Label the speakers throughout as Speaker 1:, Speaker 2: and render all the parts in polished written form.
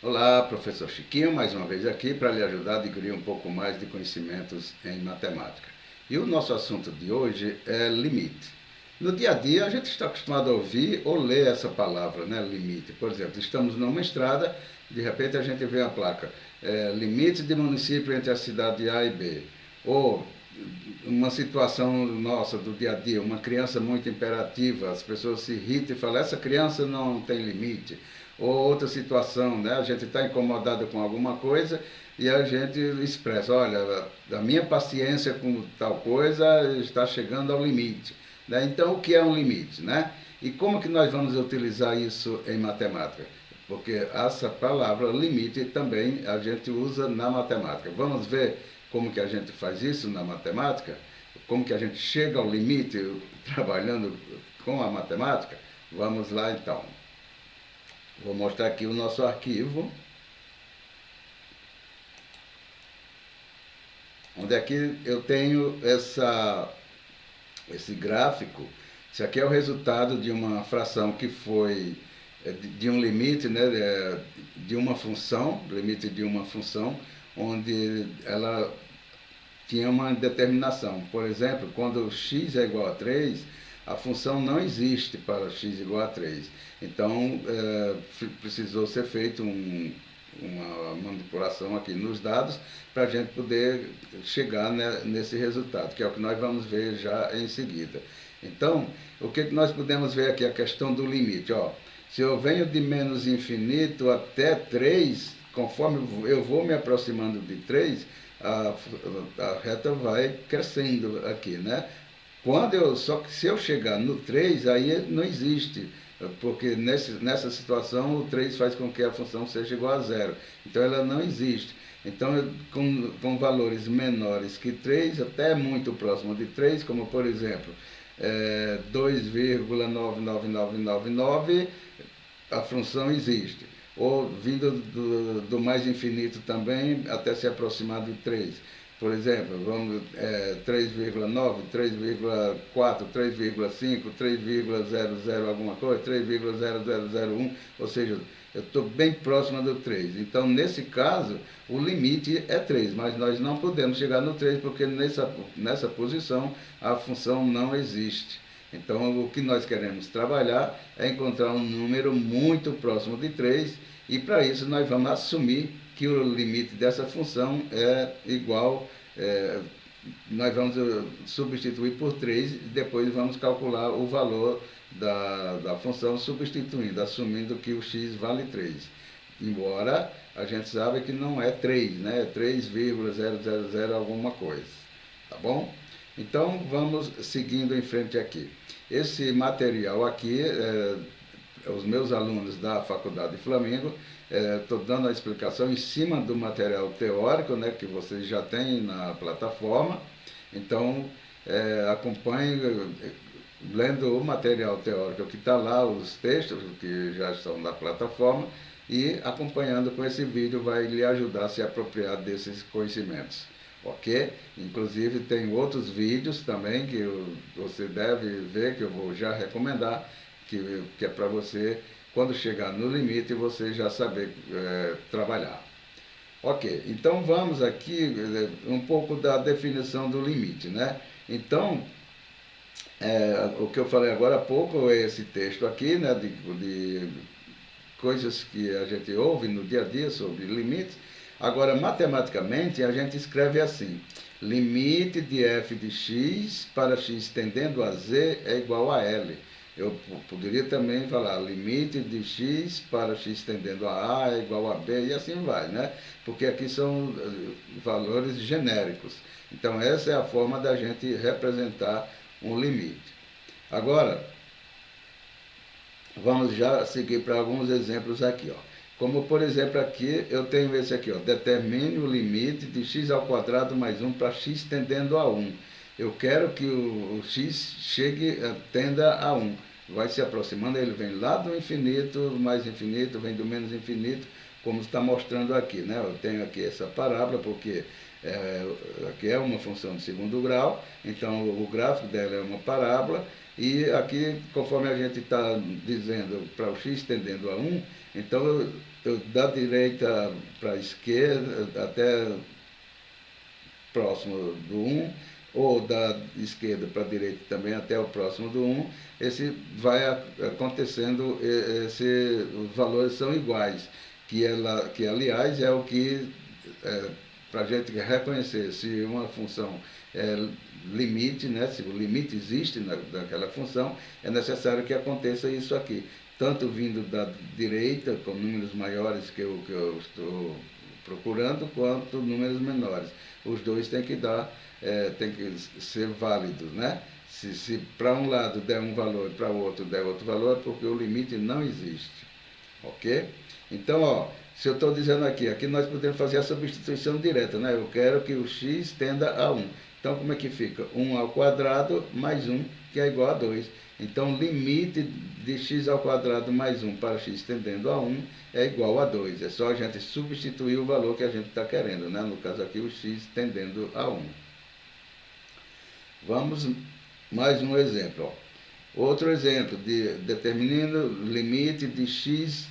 Speaker 1: Olá, professor Chiquinho, mais uma vez aqui para lhe ajudar a adquirir um pouco mais de conhecimentos em matemática. E o nosso assunto de hoje é limite. No dia a dia a gente está acostumado a ouvir ou ler essa palavra, né, limite. Por exemplo, estamos numa estrada, de repente a gente vê a placa, limite de município entre a cidade A e B. Ou uma situação nossa do dia a dia, uma criança muito imperativa, as pessoas se irritam e falam, essa criança não tem limite. Ou outra situação, né? A gente está incomodado com alguma coisa e a gente expressa, olha, a minha paciência com tal coisa está chegando ao limite. Né? Então, o que é um limite? Né? E como que nós vamos utilizar isso em matemática? Porque essa palavra limite também a gente usa na matemática. Vamos ver como que a gente faz isso na matemática? Como que a gente chega ao limite trabalhando com a matemática? Vamos lá então. Vou mostrar aqui o nosso arquivo, onde aqui eu tenho esse gráfico. Isso aqui é o resultado de uma fração que foi de um limite, né, de uma função, limite de uma função, onde ela tinha uma determinação. Por exemplo, quando x é igual a 3, a função não existe para x igual a 3. Então, precisou ser feito uma manipulação aqui nos dados para a gente poder chegar, né, nesse resultado, que é o que nós vamos ver já em seguida. Então, o que nós podemos ver aqui? A questão do limite. Ó, se eu venho de menos infinito até 3, conforme eu vou me aproximando de 3, a reta vai crescendo aqui, né? Só que se eu chegar no 3, aí não existe, porque nessa situação o 3 faz com que a função seja igual a zero. Então ela não existe. Então, com valores menores que 3, até muito próximo de 3, como por exemplo 2,99999, a função existe. Ou vindo do mais infinito também, até se aproximar de 3. Por exemplo, vamos 3,9, 3,4, 3,5, 3,00 alguma coisa, 3,0001, ou seja, eu estou bem próximo do 3. Então, nesse caso, o limite é 3, mas nós não podemos chegar no 3 porque nessa posição a função não existe. Então, o que nós queremos trabalhar é encontrar um número muito próximo de 3 e para isso nós vamos assumir que o limite dessa função é igual, nós vamos substituir por 3 e depois vamos calcular o valor da função substituindo, assumindo que o x vale 3. Embora a gente saiba que não é 3, né? É 3,000 alguma coisa. Tá bom? Então vamos seguindo em frente aqui. Esse material aqui, os meus alunos da Faculdade de Flamengo, estou dando a explicação em cima do material teórico, né, que vocês já têm na plataforma. Então, acompanhe lendo o material teórico que está lá, os textos que já estão na plataforma, e acompanhando com esse vídeo vai lhe ajudar a se apropriar desses conhecimentos. Ok? Inclusive tem outros vídeos também que você deve ver, que eu vou já recomendar, que é para você, quando chegar no limite, você já saber trabalhar. Ok, então vamos aqui um pouco da definição do limite, né? Então, o que eu falei agora há pouco é esse texto aqui, né, de coisas que a gente ouve no dia a dia sobre limites. Agora, matematicamente, a gente escreve assim: limite de f de x para x tendendo a z é igual a L. Eu poderia também falar limite de x para x tendendo a é igual a b, e assim vai, né? Porque aqui são valores genéricos. Então, essa é a forma da gente representar um limite. Agora, vamos já seguir para alguns exemplos aqui, ó. Como, por exemplo, aqui eu tenho esse aqui, ó, determine o limite de x ao quadrado mais 1 para x tendendo a 1. Eu quero que o x tenda a 1. Vai se aproximando, ele vem lá do infinito, mais infinito, vem do menos infinito, como está mostrando aqui, né? Eu tenho aqui essa parábola, porque aqui é uma função de segundo grau, então o gráfico dela é uma parábola, e aqui, conforme a gente está dizendo para o x tendendo a 1, Então, eu da direita para a esquerda, até próximo do 1, ou da esquerda para a direita também até o próximo do 1, esse vai acontecendo, os valores são iguais, que aliás é o que, para a gente reconhecer se uma função é limite, né, se o limite existe daquela função, é necessário que aconteça isso aqui, tanto vindo da direita, com números maiores que eu estou procurando, quanto números menores. Os dois têm que dar, tem que ser válidos, né? Se para um lado der um valor e para o outro der outro valor, é porque o limite não existe, ok? Então, ó, se eu estou dizendo aqui nós podemos fazer a substituição direta, né? Eu quero que o x tenda a 1. Então, como é que fica? 1 ao quadrado mais 1, que é igual a 2. Então, limite de x ao quadrado mais 1 para x tendendo a 1 é igual a 2. É só a gente substituir o valor que a gente está querendo, né? No caso aqui, o x tendendo a 1. Vamos mais um exemplo. Ó. Outro exemplo, determinando limite de x,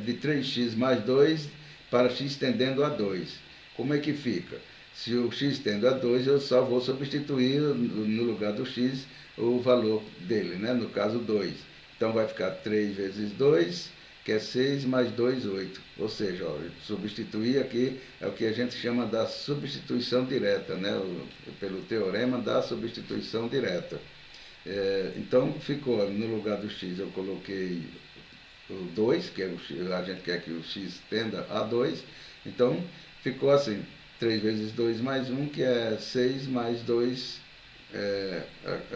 Speaker 1: de 3x mais 2 para x tendendo a 2. Como é que fica? Se o x tende a 2, eu só vou substituir no lugar do x o valor dele, né? No caso 2. Então vai ficar 3 vezes 2, que é 6, mais 2, 8. Ou seja, ó, substituir aqui é o que a gente chama da substituição direta, né? Pelo teorema da substituição direta. Então ficou, no lugar do x eu coloquei o 2, que é a gente quer que o x tenda a 2, então ficou assim, 3 vezes 2 mais 1, que é 6 mais 2,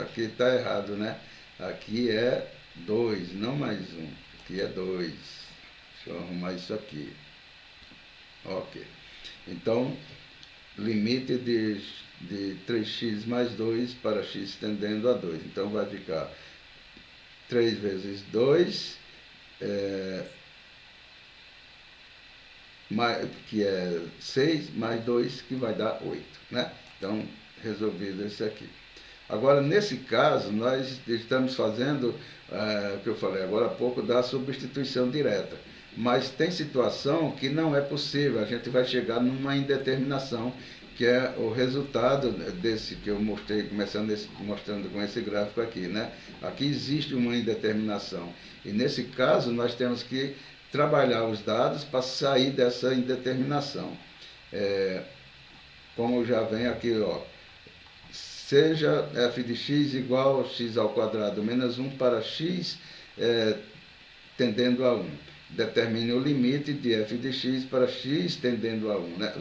Speaker 1: aqui está errado, né? Aqui é 2, não mais 1, aqui é 2. Deixa eu arrumar isso aqui. Ok. Então, limite de 3x mais 2 para x tendendo a 2. Então, vai ficar 3 vezes 2, que é 6, mais 2, que vai dar 8. Né? Então, resolvido esse aqui. Agora, nesse caso, nós estamos fazendo, o que eu falei agora há pouco, da substituição direta. Mas tem situação que não é possível, a gente vai chegar numa indeterminação, que é o resultado desse que eu mostrei, mostrando com esse gráfico aqui, né? Aqui existe uma indeterminação. E nesse caso, nós temos que trabalhar os dados para sair dessa indeterminação. Como já vem aqui, ó, seja f de x igual a x ao quadrado menos 1 para x tendendo a 1. Determine o limite de f de x para x tendendo a 1. Né?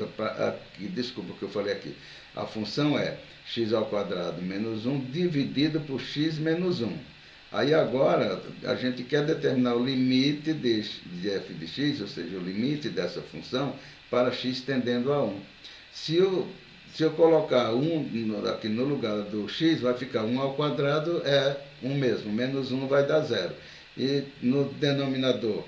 Speaker 1: Desculpa o que eu falei aqui. A função é x ao quadrado menos 1 dividido por x menos 1. Aí agora a gente quer determinar o limite de f de x, ou seja, o limite dessa função para x tendendo a 1. Se eu colocar 1 aqui no lugar do x, vai ficar 1 ao quadrado, é 1 mesmo, menos 1 vai dar 0. E no denominador,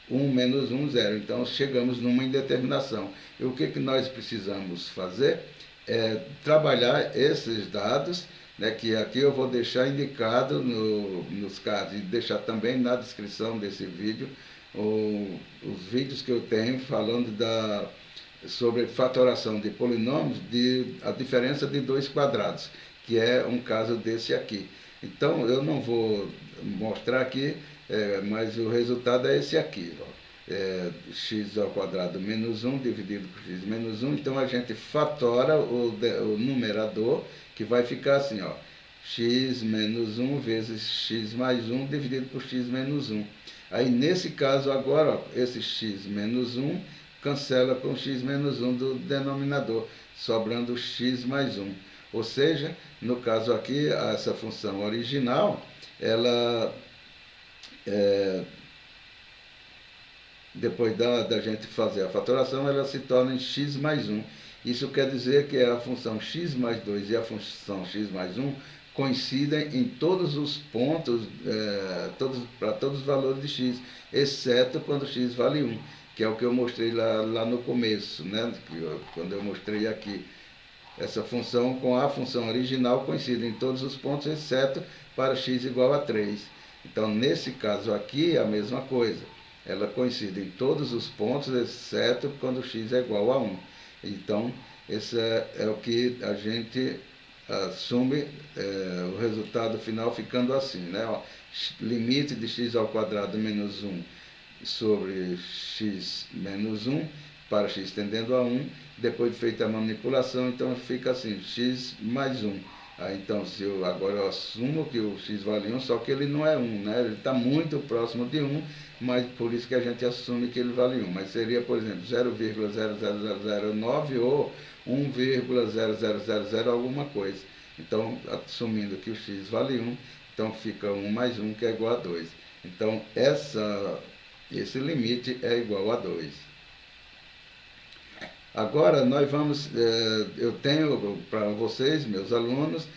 Speaker 1: 1 menos 1, 0. Então, chegamos numa indeterminação. E o que nós precisamos fazer é trabalhar esses dados, né, que aqui eu vou deixar indicado nos casos, e deixar também na descrição desse vídeo, os vídeos que eu tenho falando sobre fatoração de polinômios, a diferença de 2 quadrados, que é um caso desse aqui. Então, eu não vou mostrar aqui, mas o resultado é esse aqui, ó. X ao quadrado menos 1 dividido por x menos 1. Então, a gente fatora o numerador, que vai ficar assim, ó, x menos 1 vezes x mais 1 dividido por x menos 1. Aí, nesse caso agora, ó, esse x menos 1 cancela com x menos 1 do denominador, sobrando x mais 1. Ou seja, no caso aqui, essa função original, ela, depois da gente fazer a fatoração, ela se torna em x mais 1. Isso quer dizer que a função x mais 2 e a função x mais 1 coincidem em todos os pontos, para todos os valores de x, exceto quando x vale 1, que é o que eu mostrei lá no começo, né? Quando eu mostrei aqui. Essa função com a função original coincide em todos os pontos, exceto para x igual a 3. Então, nesse caso aqui, é a mesma coisa. ela coincide em todos os pontos, exceto quando x é igual a 1. Então, esse é o que a gente assume, o resultado final ficando assim, né? Ó, limite de x ao quadrado menos 1 sobre x menos 1 para x tendendo a 1, depois de feita a manipulação, então fica assim, x mais 1. Então, se eu agora eu assumo que o x vale 1, só que ele não é 1, né? Ele está muito próximo de 1, mas por isso que a gente assume que ele vale 1. Mas seria, por exemplo, 0,00009 ou 1,0000 alguma coisa. Então, assumindo que o x vale 1, então fica 1 mais 1, que é igual a 2. Então, esse limite é igual a 2. Agora, nós vamos, eu tenho para vocês, meus alunos,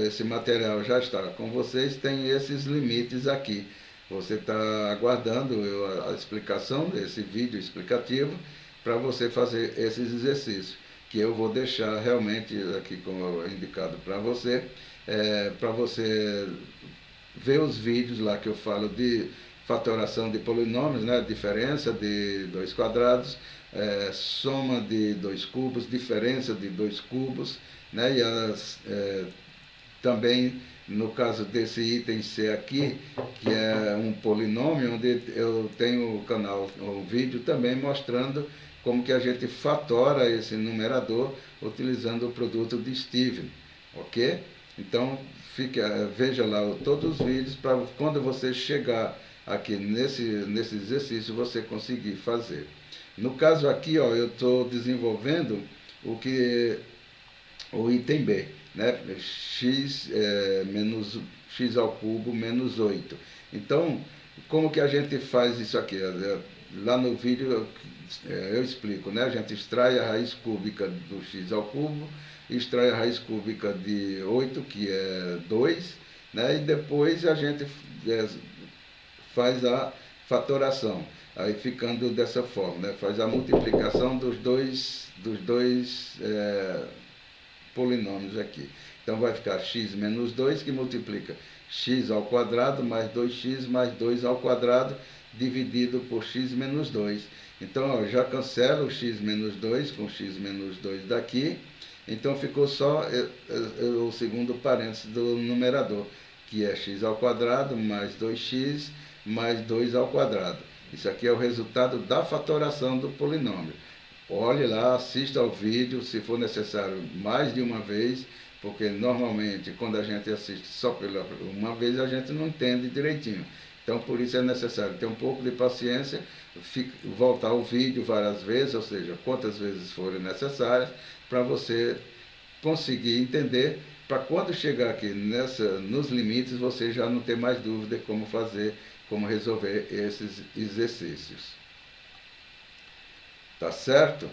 Speaker 1: esse material já está com vocês, tem esses limites aqui. Você está aguardando a explicação desse vídeo explicativo para você fazer esses exercícios, que eu vou deixar realmente aqui como indicado para você ver os vídeos lá que eu falo de fatoração de polinômios, né? Diferença de dois quadrados, soma de dois cubos, diferença de dois cubos, né? Também no caso desse item C aqui, que é um polinômio, onde eu tenho o canal, o vídeo também mostrando como que a gente fatora esse numerador utilizando o produto de Steven, ok? Então, veja lá todos os vídeos para quando você chegar aqui nesse exercício você conseguir fazer. No caso aqui, ó, eu estou desenvolvendo o item B, né? X ao cubo menos 8. Então, como que a gente faz isso aqui? Lá no vídeo eu explico, né? A gente extrai a raiz cúbica do x ao cubo, extrai a raiz cúbica de 8, que é 2, né? E depois a gente faz a fatoração, aí ficando dessa forma, né? Faz a multiplicação dos dois polinômios aqui. Então vai ficar x menos 2, que multiplica x ao quadrado mais 2x mais 2 ao quadrado, dividido por x menos 2. Então, ó, já cancelo o x menos 2 com x menos 2 daqui. Então ficou só o segundo parênteses do numerador, que é x ao quadrado mais 2x mais 2 ao quadrado. Isso aqui é o resultado da fatoração do polinômio. Olhe lá, assista ao vídeo, se for necessário mais de uma vez, porque normalmente quando a gente assiste só pela uma vez a gente não entende direitinho. Então por isso é necessário ter um pouco de paciência, voltar ao vídeo várias vezes, ou seja, quantas vezes forem necessárias, para você conseguir entender, para quando chegar aqui nos limites você já não ter mais dúvida como resolver esses exercícios. Tá certo?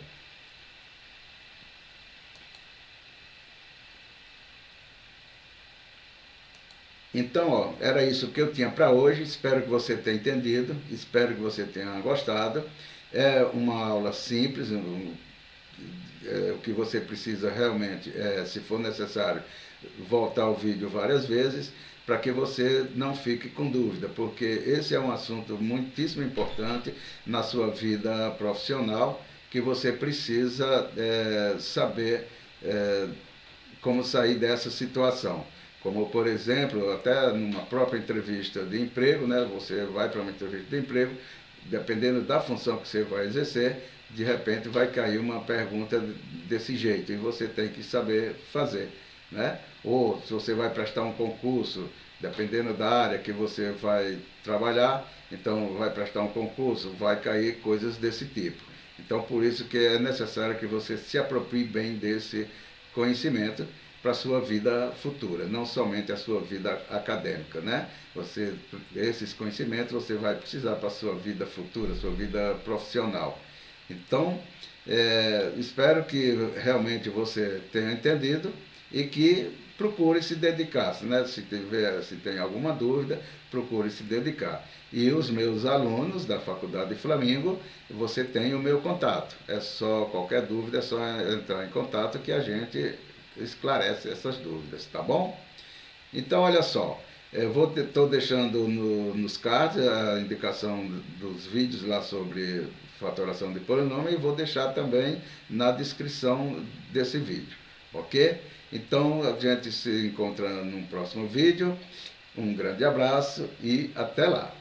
Speaker 1: Então, ó, era isso que eu tinha para hoje. Espero que você tenha entendido, espero que você tenha gostado. É uma aula simples, o que você precisa realmente, se for necessário, voltar ao vídeo várias vezes, para que você não fique com dúvida, porque esse é um assunto muitíssimo importante na sua vida profissional, que você precisa saber como sair dessa situação. Como, por exemplo, até numa própria entrevista de emprego, né, você vai para uma entrevista de emprego, dependendo da função que você vai exercer, de repente vai cair uma pergunta desse jeito, e você tem que saber fazer, né? Ou se você vai prestar um concurso, dependendo da área que você vai trabalhar, então vai prestar um concurso, vai cair coisas desse tipo. Então, por isso que é necessário que você se aproprie bem desse conhecimento para a sua vida futura, não somente a sua vida acadêmica, né? Esses conhecimentos você vai precisar para a sua vida futura, sua vida profissional. Então, espero que realmente você tenha entendido e que procure se dedicar, né? Se tem alguma dúvida, procure se dedicar. E os meus alunos da Faculdade de Flamingo, você tem o meu contato. Qualquer dúvida, é só entrar em contato que a gente esclarece essas dúvidas, tá bom? Então, olha só, Estou deixando nos cards a indicação dos vídeos lá sobre fatoração de polinômio e vou deixar também na descrição desse vídeo, ok? Então a gente se encontra num próximo vídeo. Um grande abraço e até lá!